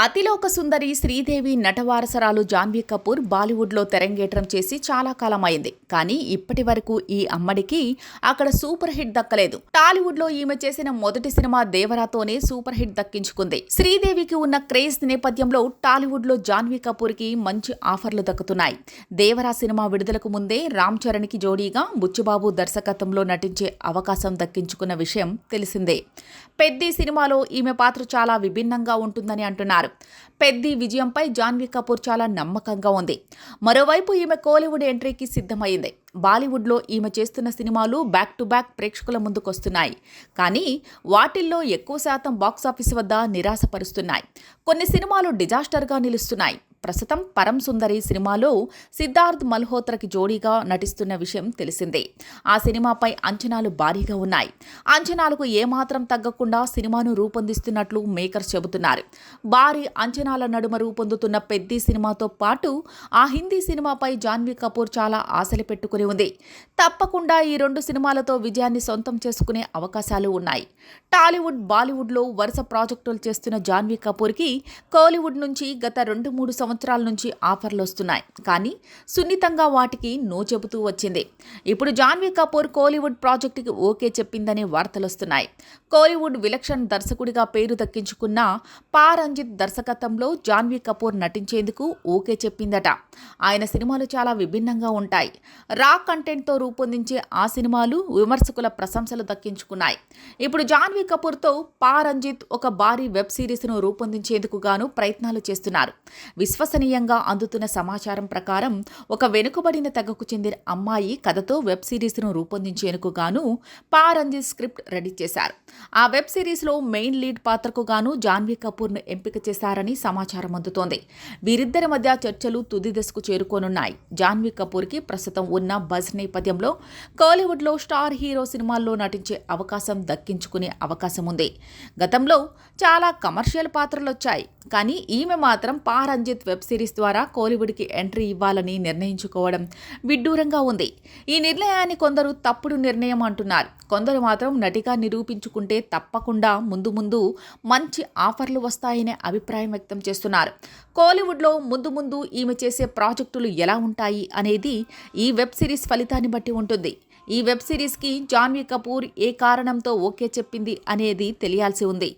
అతిలోక సుందరి శ్రీదేవి నటవారసరాలు జాన్వీ కపూర్ బాలీవుడ్లో తెరంగేట్రం చేసి చాలా కాలం అయింది. కానీ ఇప్పటి వరకు ఈ అమ్మడికి అక్కడ సూపర్ హిట్ దక్కలేదు. టాలీవుడ్లో ఈమె చేసిన మొదటి సినిమా దేవరాతోనే సూపర్ హిట్ దక్కించుకుంది. శ్రీదేవికి ఉన్న క్రేజ్ నేపథ్యంలో టాలీవుడ్లో జాన్వీ కపూర్కి మంచి ఆఫర్లు దక్కుతున్నాయి. దేవరా సినిమా విడుదలకు ముందే రామ్ చరణ్కి జోడీగా బుచ్చిబాబు దర్శకత్వంలో నటించే అవకాశం దక్కించుకున్న విషయం తెలిసిందే. పెద్ది సినిమాలో ఈమె పాత్ర చాలా విభిన్నంగా ఉంటుందని అంటున్నారు. పెద్ది విజయంపై జాన్వీ కపూర్ చాలా నమ్మకంగా ఉంది. మరోవైపు ఈమె కోలీవుడ్ ఎంట్రీకి సిద్ధమైంది. బాలీవుడ్లో ఈమె చేస్తున్న సినిమాలు బ్యాక్ టు బ్యాక్ ప్రేక్షకుల ముందుకొస్తున్నాయి. కానీ వాటిల్లో ఎక్కువ శాతం బాక్సాఫీస్ వద్ద నిరాశపరుస్తున్నాయి. కొన్ని సినిమాలు డిజాస్టర్గా నిలుస్తున్నాయి. ప్రస్తుతం పరం సుందరి సినిమాలో సిద్ధార్థ్ మల్హోత్రాకి జోడీగా నటిస్తున్న విషయం తెలిసిందే. ఆ సినిమాపై అంచనాలు భారీగా ఉన్నాయి. అంచనాలకు ఏమాత్రం తగ్గకుండా సినిమాను రూపొందిస్తున్నట్లు మేకర్స్ చెబుతున్నారు. భారీ అంచనాల నడుమ రూపొందుతున్న పెద్ది సినిమాతో పాటు ఆ హిందీ సినిమాపై జాన్వీ కపూర్ చాలా ఆశలు పెట్టుకుని ఉంది. తప్పకుండా ఈ రెండు సినిమాలతో విజయాన్ని సొంతం చేసుకునే అవకాశాలు ఉన్నాయి. టాలీవుడ్, బాలీవుడ్లో వరుస ప్రాజెక్టులు చేస్తున్న జాన్వీ కపూర్కి కోలీవుడ్ నుంచి గత 2-3 సంవత్సరాల నుంచి ఆఫర్లు వస్తున్నాయి. కానీ సున్నితంగా వాటికి నో చెబుతూ వచ్చింది. ఇప్పుడు జాన్వీ కపూర్ కోలీవుడ్ ప్రాజెక్టుకి ఓకే చెప్పిందనే వార్తలొస్తున్నాయి. కోలీవుడ్ విలక్షణ దర్శకుడిగా పేరు దక్కించుకున్న పా రంజిత్ దర్శకత్వంలో జాన్వీ కపూర్ నటించేందుకు ఓకే చెప్పిందట. ఆయన సినిమాలు చాలా విభిన్నంగా ఉంటాయి. రా కంటెంట్తో రూపొందించే ఆ సినిమాలు విమర్శకుల ప్రశంసలు దక్కించుకున్నాయి. ఇప్పుడు జాన్వీ కపూర్తో పా రంజిత్ ఒక భారీ వెబ్ సిరీస్ను రూపొందించేందుకు గాను ప్రయత్నాలు చేస్తున్నారు. విశ్వసనీయంగా అందుతున్న సమాచారం ప్రకారం ఒక వెనుకబడిన తెగకు చెందిన అమ్మాయి కథతో వెబ్ సిరీస్ను రూపొందించేందుకు గాను పా రంజిత్ స్క్రిప్ట్ రెడీ చేశారు. ఆ వెబ్ సిరీస్లో మెయిన్ లీడ్ పాత్రకు గాను జాన్వీ కపూర్ను ఎంపిక చేశారని సమాచారం అందుతోంది. వీరిద్దరి మధ్య చర్చలు తుది దశకు చేరుకోనున్నాయి. జాన్వీ కపూర్కి ప్రస్తుతం ఉన్న బజ్ నేపథ్యంలో కోలీవుడ్లో స్టార్ హీరో సినిమాల్లో నటించే అవకాశం దక్కించుకునే అవకాశం ఉంది. గతంలో చాలా కమర్షియల్ పాత్రలొచ్చాయి. కానీ ఈమె మాత్రం పా రంజిత్ వెబ్ సిరీస్ ద్వారా కోలీవుడ్కి ఎంట్రీ ఇవ్వాలని నిర్ణయించుకోవడం విడ్డూరంగా ఉంది. ఈ నిర్ణయాన్ని కొందరు తప్పుడు నిర్ణయం అంటున్నారు. కొందరు మాత్రం నటిగా నిరూపించుకుంటే తప్పకుండా ముందు ముందు మంచి ఆఫర్లు వస్తాయనే అభిప్రాయం వ్యక్తం చేస్తున్నారు. కోలీవుడ్లో ముందు ఈమె చేసే ప్రాజెక్టులు ఎలా ఉంటాయి అనేది ఈ వెబ్ సిరీస్ ఫలితాన్ని బట్టి ఉంటుంది. ఈ వెబ్ సిరీస్కి జాన్వీ కపూర్ ఏ కారణంతో ఓకే చెప్పింది అనేది తెలియాల్సి ఉంది.